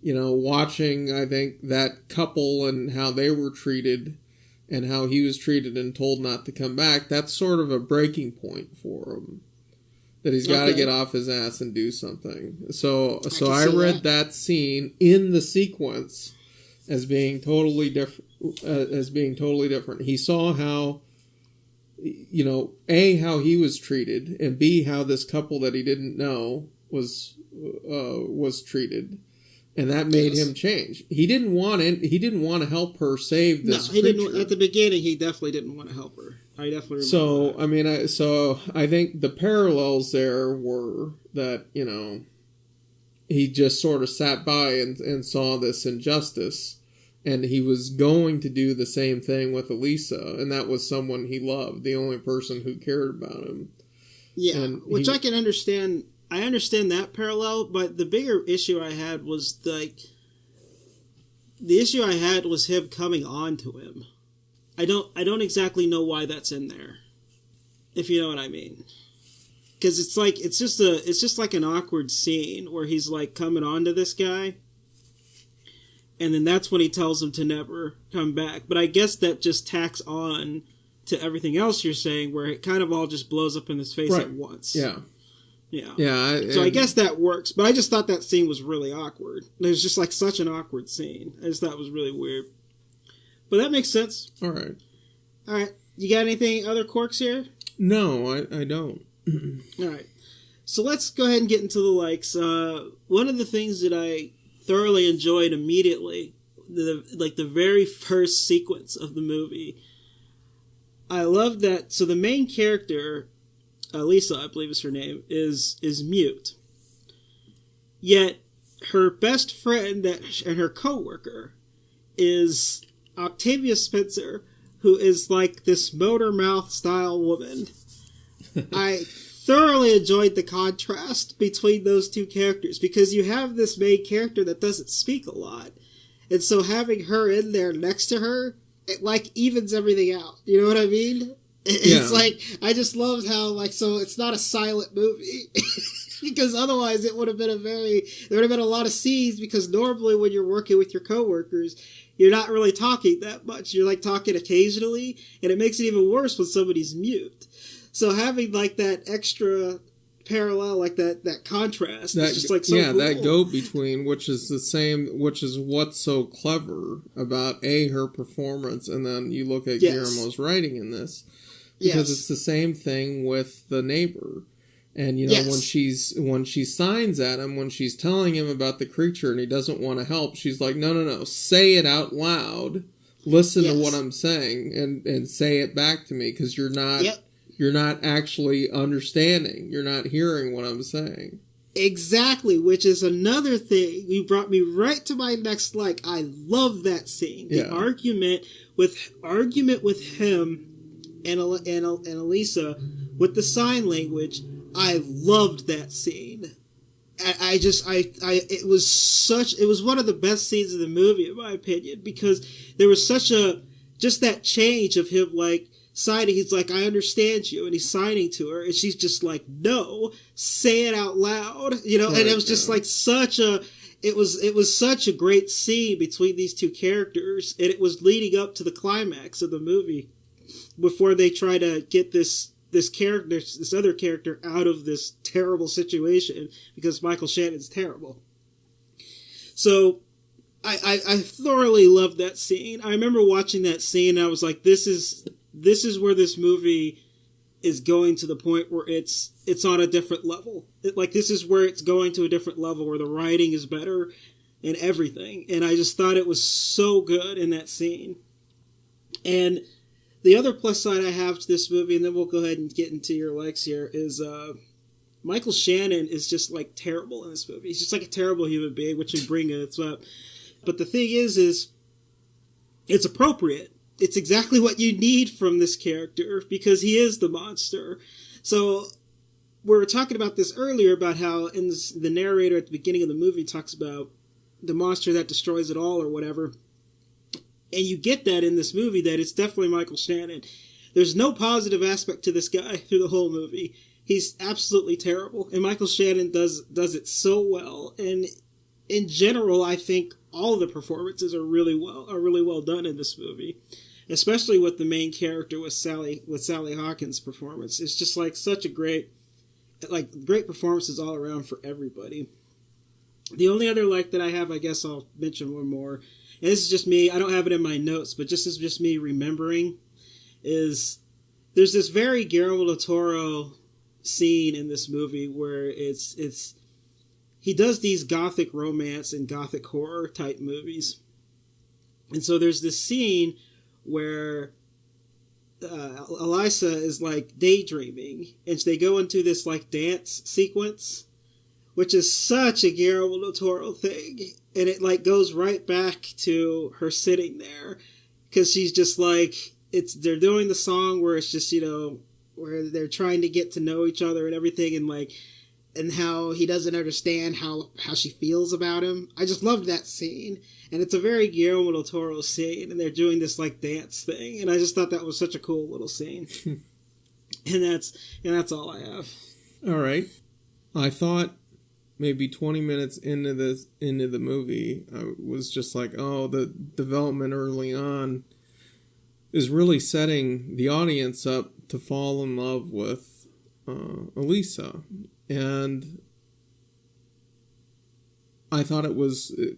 watching, I think, that couple and how they were treated and how he was treated and told not to come back, that's sort of a breaking point for him. That he's got to get off his ass and do something. So I read that scene in the sequence as being totally different. He saw how, A, how he was treated, and B, how this couple that he didn't know was treated, and that made him change. He didn't want to help her save this. No, he didn't. At the beginning, he definitely didn't want to help her. I definitely remember that. I think the parallels there were that he just sort of sat by and saw this injustice. And he was going to do the same thing with Elisa, and that was someone he loved, the only person who cared about him. Yeah, which I can understand. I understand that parallel, but the bigger issue I had was the issue I had was him coming on to him. I don't exactly know why that's in there, if you know what I mean. Because it's just like an awkward scene where he's like coming on to this guy. And then that's when he tells him to never come back. But I guess that just tacks on to everything else you're saying, where it kind of all just blows up in his face at once. Yeah. So I guess that works. But I just thought that scene was really awkward. It was just like such an awkward scene. I just thought it was really weird. But that makes sense. All right. You got anything other quirks here? No, I don't. All right. So let's go ahead and get into the likes. One of the things that I thoroughly enjoyed immediately the very first sequence of the movie. I love that. So the main character, Lisa, I believe is her name, is mute. Yet her best friend and her coworker is Octavia Spencer, who is like this motor mouth style woman. I thoroughly enjoyed the contrast between those two characters because you have this main character that doesn't speak a lot. And so having her in there next to her, it like evens everything out. You know what I mean? It's like, I just loved how, like, so it's not a silent movie. Because otherwise it would have been there would have been a lot of scenes, because normally when you're working with your coworkers, you're not really talking that much. You're like talking occasionally, and it makes it even worse when somebody's mute. So having like that extra parallel, like that contrast, is just like so cool. That go-between, which is what's so clever about her performance, and then you look at Guillermo's writing in this, because it's the same thing with the neighbor. And, you know, when she signs at him, when she's telling him about the creature and he doesn't want to help, she's like, no, say it out loud. Listen to what I'm saying and say it back to me, because you're not actually understanding. You're not hearing what I'm saying. Exactly, which is another thing. You brought me right to my next like. I love that scene. The argument with him and Elisa with the sign language. I loved that scene. It was one of the best scenes of the movie, in my opinion, because there was just that change of him, like, signing. He's like, I understand you, and he's signing to her, and she's just like, no, say it out loud, you know, and it was just like it was such a great scene between these two characters, and it was leading up to the climax of the movie, before they try to get this other character out of this terrible situation, because Michael Shannon's terrible. So I thoroughly loved that scene. I remember watching that scene and I was like, this is where this movie is going, to the point where it's on a different level. This is where it's going to a different level, where the writing is better and everything. And I just thought it was so good in that scene. And the other plus side I have to this movie, and then we'll go ahead and get into your likes here, is Michael Shannon is just like terrible in this movie. He's just like a terrible human being, which we bring it up. But the thing is it's appropriate. It's exactly what you need from this character, because he is the monster. So we were talking about this earlier, about how the narrator at the beginning of the movie talks about the monster that destroys it all or whatever. And you get that in this movie, that it's definitely Michael Shannon. There's no positive aspect to this guy through the whole movie. He's absolutely terrible. And Michael Shannon does it so well. And in general, I think all the performances are really well done in this movie. Especially with the main character, with Sally Hawkins' performance. It's just like such a great performances all around for everybody. The only other like that I have, I guess I'll mention one more. And this is just me, I don't have it in my notes, but this is just me remembering, is there's this very Guillermo del Toro scene in this movie where he does these gothic romance and gothic horror type movies. And so there's this scene where Elisa is like daydreaming, and they go into this like dance sequence, which is such a Guillermo del Toro thing. And it like goes right back to her sitting there, because she's just like, they're doing the song where it's just, you know, where they're trying to get to know each other and everything, and how he doesn't understand how she feels about him. I just loved that scene, and it's a very Guillermo del Toro scene, and they're doing this like dance thing, and I just thought that was such a cool little scene. and that's all I have. All right, I thought maybe 20 minutes into the movie, I was just like, oh, the development early on is really setting the audience up to fall in love with Elisa. And I thought everything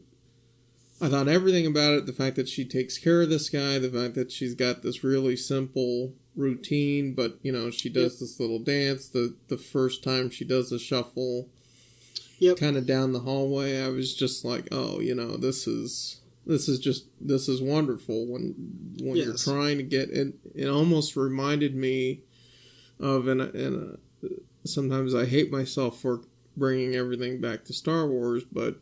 about it, the fact that she takes care of this guy, the fact that she's got this really simple routine, but, you know, she does this little dance, the first time she does the shuffle, kind of down the hallway, I was just like, oh, you know, this is this is wonderful when you're trying to get it. It almost reminded me of, and sometimes I hate myself for bringing everything back to Star Wars, but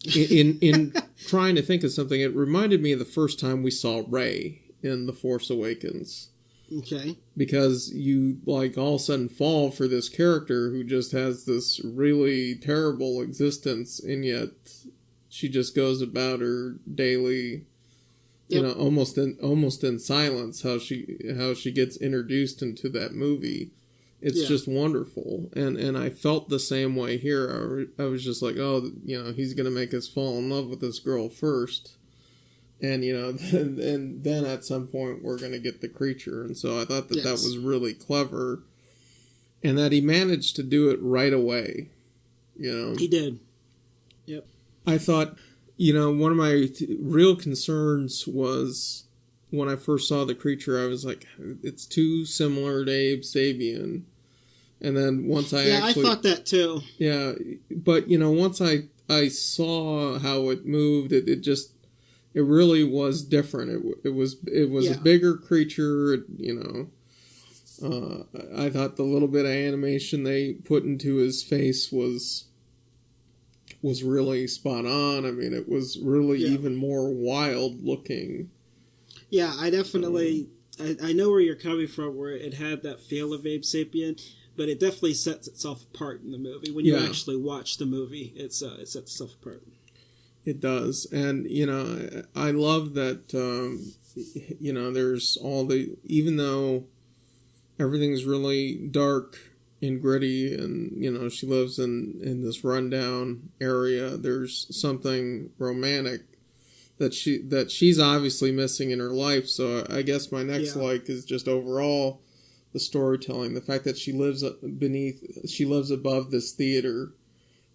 in trying to think of something, it reminded me of the first time we saw Rey in The Force Awakens. Okay. Because you, like, all of a sudden fall for this character who just has this really terrible existence, and yet she just goes about her daily, almost in silence, how she gets introduced into that movie. It's just wonderful. And I felt the same way here. I was just like, oh, he's going to make us fall in love with this girl first. And, and then at some point we're going to get the creature. And so I thought that was really clever. And that he managed to do it right away. He did. Yep. I thought, one of my real concerns was when I first saw the creature, I was like, it's too similar to Abe Sapien. And then once I thought that too. Yeah, but, once I saw how it moved, it really was different. It was a bigger creature, I thought the little bit of animation they put into his face was really spot on. I mean, it was really even more wild looking. Yeah, I definitely... I know where you're coming from, where it had that feel of Abe Sapien, but it definitely sets itself apart in the movie. When you actually watch the movie, it sets itself apart. It does. And, I love that, there's all the... Even though everything's really dark and gritty and, she lives in this rundown area, there's something romantic that she's obviously missing in her life. So I guess my next like is just overall the storytelling. The fact that she lives above this theater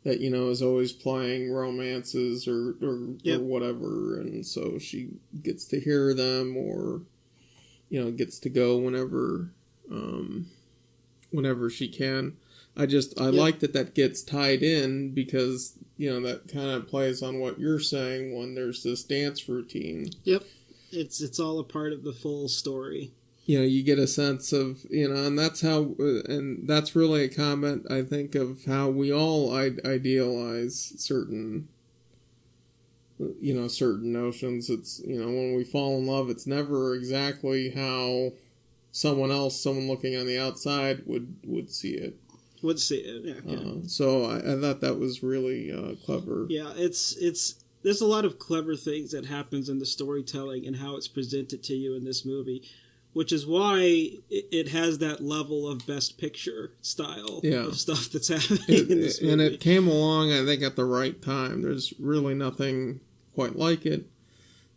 that, is always playing romances or whatever. And so she gets to hear them or, gets to go whenever she can. I like that gets tied in because, that kind of plays on what you're saying when there's this dance routine. Yep. It's all a part of the full story. You get a sense of, and that's how, and that's really a comment, I think, of how we all idealize certain notions. It's, when we fall in love, it's never exactly how someone looking on the outside would see it. Would see it, yeah. So I thought that was really clever. Yeah, there's a lot of clever things that happens in the storytelling and how it's presented to you in this movie, which is why it has that level of Best Picture style of stuff that's happening in this movie. And it came along, I think, at the right time. There's really nothing quite like it.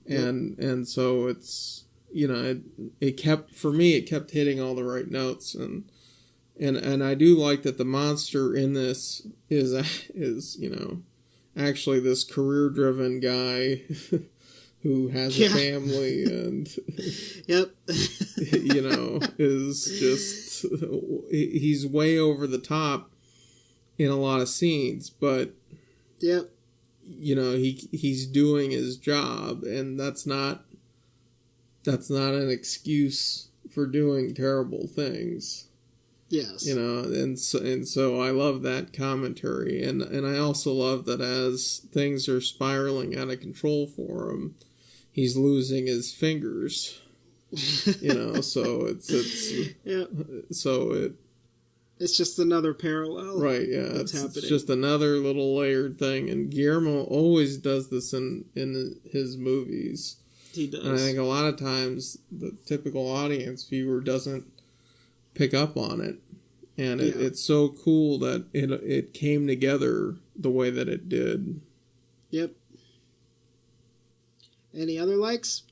And so it's, it kept hitting all the right notes. And I do like that the monster in this is actually this career-driven guy who has a family and is just, he's way over the top in a lot of scenes, but he's doing his job, and that's not an excuse for doing terrible things. Yes. And so I love that commentary, and I also love that as things are spiraling out of control for him, he's losing his fingers. So it's just another parallel. Right, yeah. It's just another little layered thing, and Guillermo always does this in his movies. He does. And I think a lot of times the typical audience viewer doesn't pick up on it, and it's so cool that it came together the way that it did. Yep. Any other likes?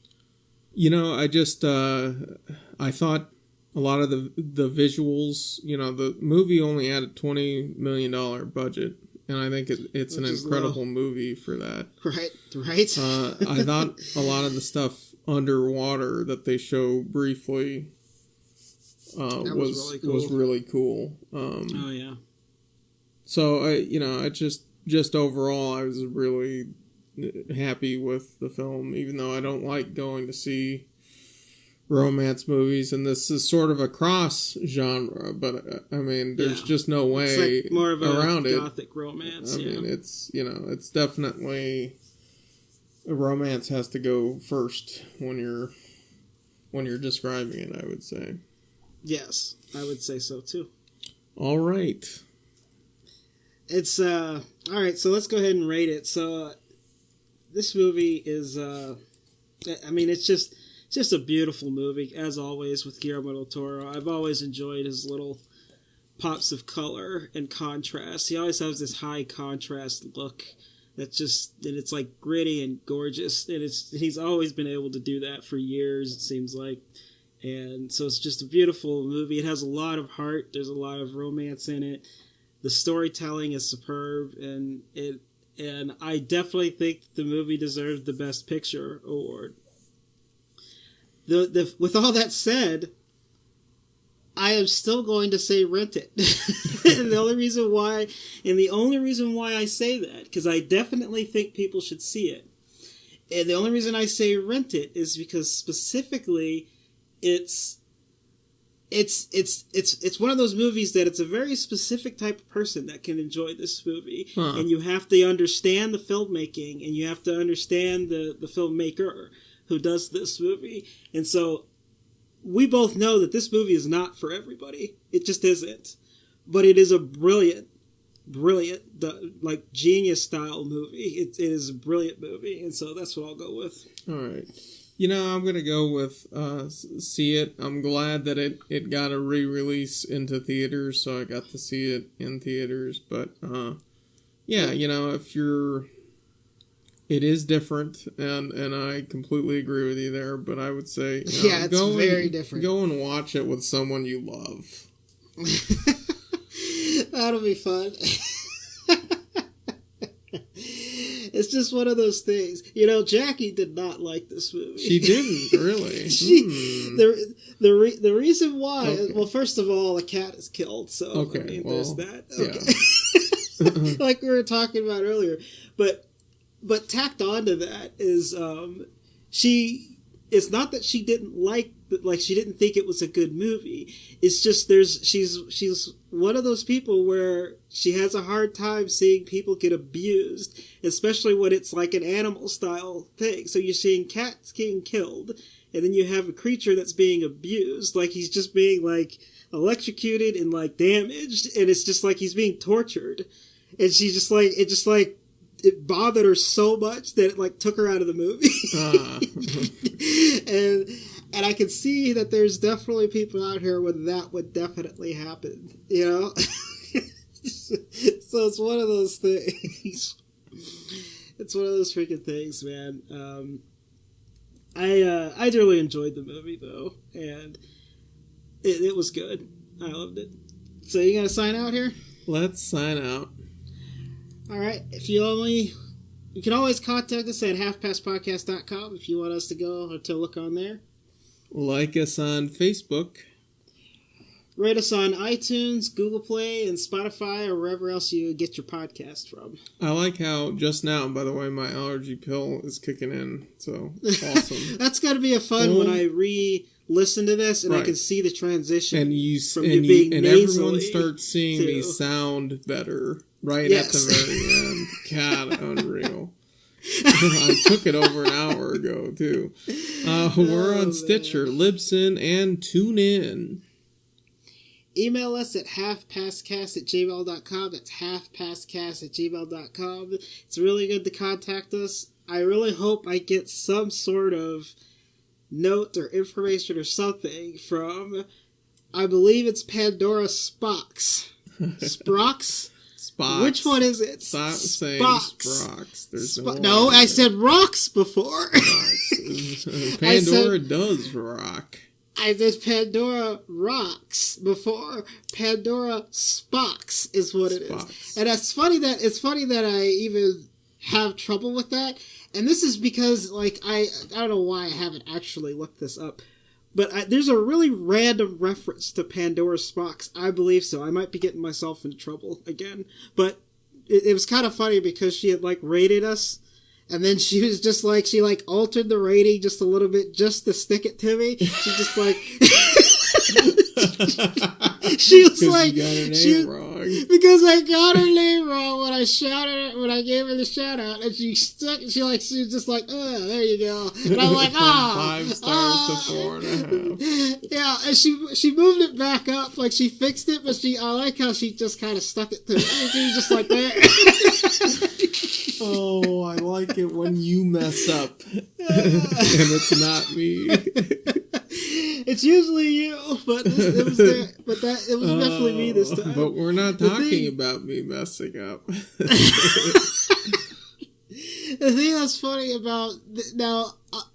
I just I thought a lot of the visuals, the movie only had a $20 million budget, and I think it's an incredible movie for that. Right. I thought a lot of the stuff underwater that they show briefly was really cool. Oh yeah. So I just overall I was really happy with the film, even though I don't like going to see romance movies, and this is sort of a cross genre, but I mean, there's just no way it's like more of a around gothic romance. I mean, it's, you know, it's definitely a romance has to go first when you're describing it, I would say. Yes, I would say so too. All right. It's all right, so let's go ahead and rate it. So this movie is I mean, it's just a beautiful movie, as always, with Guillermo del Toro. I've always enjoyed his little pops of color and contrast. He always has this high contrast look and it's like gritty and gorgeous. And he's always been able to do that for years, it seems like. And so it's just a beautiful movie. It has a lot of heart. There's a lot of romance in it. The storytelling is superb, and I definitely think the movie deserves the Best Picture award. With all that said, I am still going to say rent it. And the only reason why I say that, because I definitely think people should see it. And the only reason I say rent it is because specifically it's one of those movies that it's a very specific type of person that can enjoy this movie. And you have to understand the filmmaking, and you have to understand the filmmaker who does this movie. And so we both know that this movie is not for everybody. It just isn't. But it is a brilliant, like genius style movie. It is a brilliant movie. And so that's what I'll go with. All right. You know, I'm going to go with see it. I'm glad that it got a re-release into theaters, so I got to see it in theaters. But, yeah, you know, it is different, and I completely agree with you there, but I would say, you know, it's very different. Go and watch it with someone you love. That'll be fun. It's just one of those things. You know, Jackie did not like this movie. She didn't, really. The reason why... Okay. Well, first of all, a cat is killed, so okay, I mean, well, there's that. Okay. Yeah. Like we were talking about earlier. But tacked on to that is it's not that she didn't she didn't think it was a good movie. It's just she's one of those people where she has a hard time seeing people get abused, especially when it's like an animal style thing. So you're seeing cats getting killed, and then you have a creature that's being abused, like he's just being like electrocuted and like damaged, and it's just like he's being tortured. And she just like it bothered her so much that it like took her out of the movie. And I can see that there's definitely people out here where that would definitely happen, you know? So it's one of those things. It's one of those freaking things, man. I really enjoyed the movie though, and it was good. I loved it. So you gonna sign out here? Let's sign out. All right. You can always contact us at halfpastpodcast.com if you want us to go or to look on there. Like us on Facebook. Rate us on iTunes, Google Play, and Spotify, or wherever else you get your podcast from. I like how just now, by the way, my allergy pill is kicking in. So awesome. That's got to be a fun when I re-listen to this and right. I can see the transition and being and everyone starts seeing me sound better right at the very end. God, unreal. I took it over an hour ago too. We're on Stitcher, Libsyn, and TuneIn. Email us at halfpastcast@gmail.com. That's halfpastcast@gmail.com. It's really good to contact us. I really hope I get some sort of note or information or something from, I believe it's Pandora Spox. Sprocks? Spox. Which one is it? Stop saying Sprocks. There's no, I said rocks before. Pandora does rock. I said Pandora Rocks before. Pandora Spox is what it is. And it's funny that I even have trouble with that. And this is because, like, I don't know why I haven't actually looked this up. But there's a really random reference to Pandora Spox. I believe so. I might be getting myself into trouble again. But it was kind of funny because she had, like, rated us. And then she was just like, she like altered the rating just a little bit just to stick it to me. She just like... she was like... You got her name wrong. Because I got her name wrong when I gave her the shout out. And she was just like, oh, there you go. And I'm like, oh. 5 stars to 4.5. Yeah, and she moved it back up. Like, she fixed it, but I like how she just kind of stuck it to me. She was just like that. Oh, I like it when you mess up. And it's not me. It's usually you, but it was definitely me this time. But we're not talking about me messing up. The thing that's funny about now,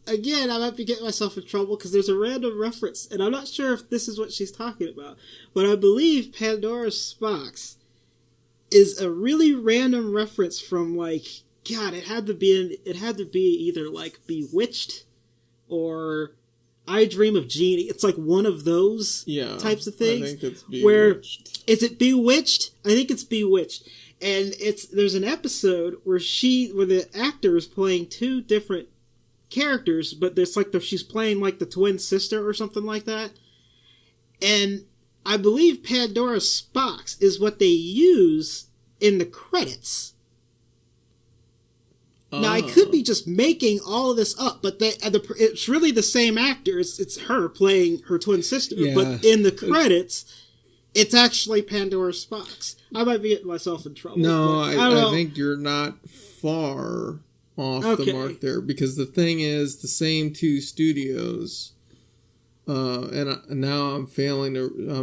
again, I might be getting myself in trouble because there's a random reference, and I'm not sure if this is what she's talking about, but I believe Pandora's Box is a really random reference from, like, God, it had to be either like Bewitched or I Dream of Jeannie. It's like one of those types of things. I think it's Bewitched. Is it Bewitched? I think it's Bewitched. And there's an episode where the actor is playing 2 different characters, but there's like she's playing like the twin sister or something like that. And I believe Pandora's Box is what they use in the credits. Now, I could be just making all of this up, but it's really the same actor. It's her playing her twin sister, but in the credits, it's actually Pandora's Box. I might be getting myself in trouble. No, I think you're not far off the mark there, because the thing is, the same 2 studios, and now I'm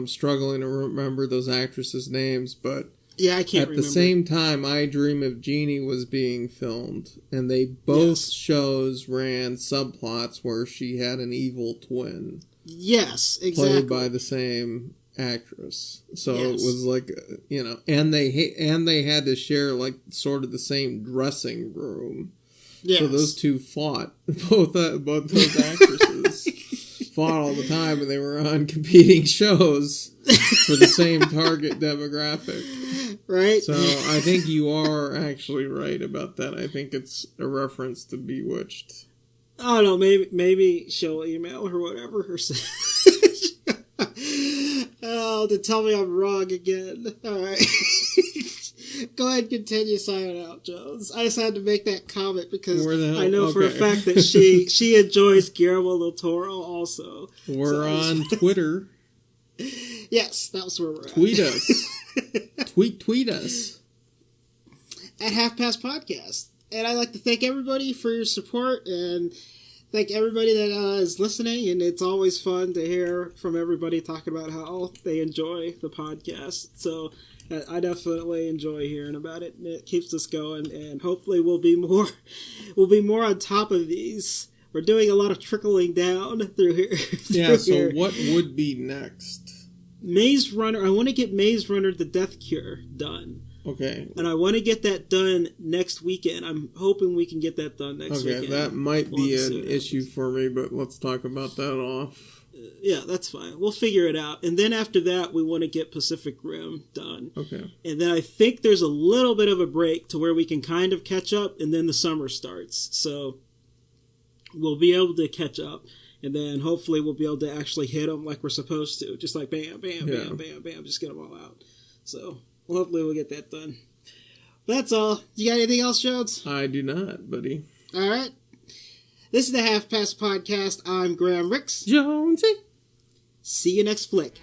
struggling to remember those actresses' names, but yeah, I can't remember. At the same time, I Dream of Jeannie was being filmed, and they both shows ran subplots where she had an evil twin. Yes, exactly. Played by the same actress. So it was like, and they had to share like sort of the same dressing room. Yes. So those 2 fought. Both those actresses fought all the time, and they were on competing shows for the same target demographic. Right? So I think you are actually right about that. I think it's a reference to Bewitched. I don't know, maybe she'll email or whatever her to tell me I'm wrong again. Alright. Go ahead and continue signing out, Jones. I just had to make that comment because I know for a fact that she enjoys Guillermo del Toro also. We're on Twitter. Yes, that's where we're at. Tweet us. tweet us. At Half Past Podcast. And I'd like to thank everybody for your support and thank everybody that is listening. And it's always fun to hear from everybody talking about how they enjoy the podcast. So I definitely enjoy hearing about it. And it keeps us going. And hopefully we'll be more on top of these. We're doing a lot of trickling down through here. What would be next? Maze Runner. I want to get Maze Runner: The Death Cure done. Okay. And I want to get that done next weekend. I'm hoping we can get that done next weekend. Okay, that might be an issue for me, but let's talk about that off. Yeah, that's fine. We'll figure it out. And then after that, we want to get Pacific Rim done. Okay. And then I think there's a little bit of a break to where we can kind of catch up, and then the summer starts. So we'll be able to catch up. And then hopefully we'll be able to actually hit them like we're supposed to. Just like bam, bam, bam, bam, bam. Just get them all out. So hopefully we'll get that done. That's all. You got anything else, Jones? I do not, buddy. All right. This is the Half Past Podcast. I'm Graham Ricks. Jonesy. See you next flick.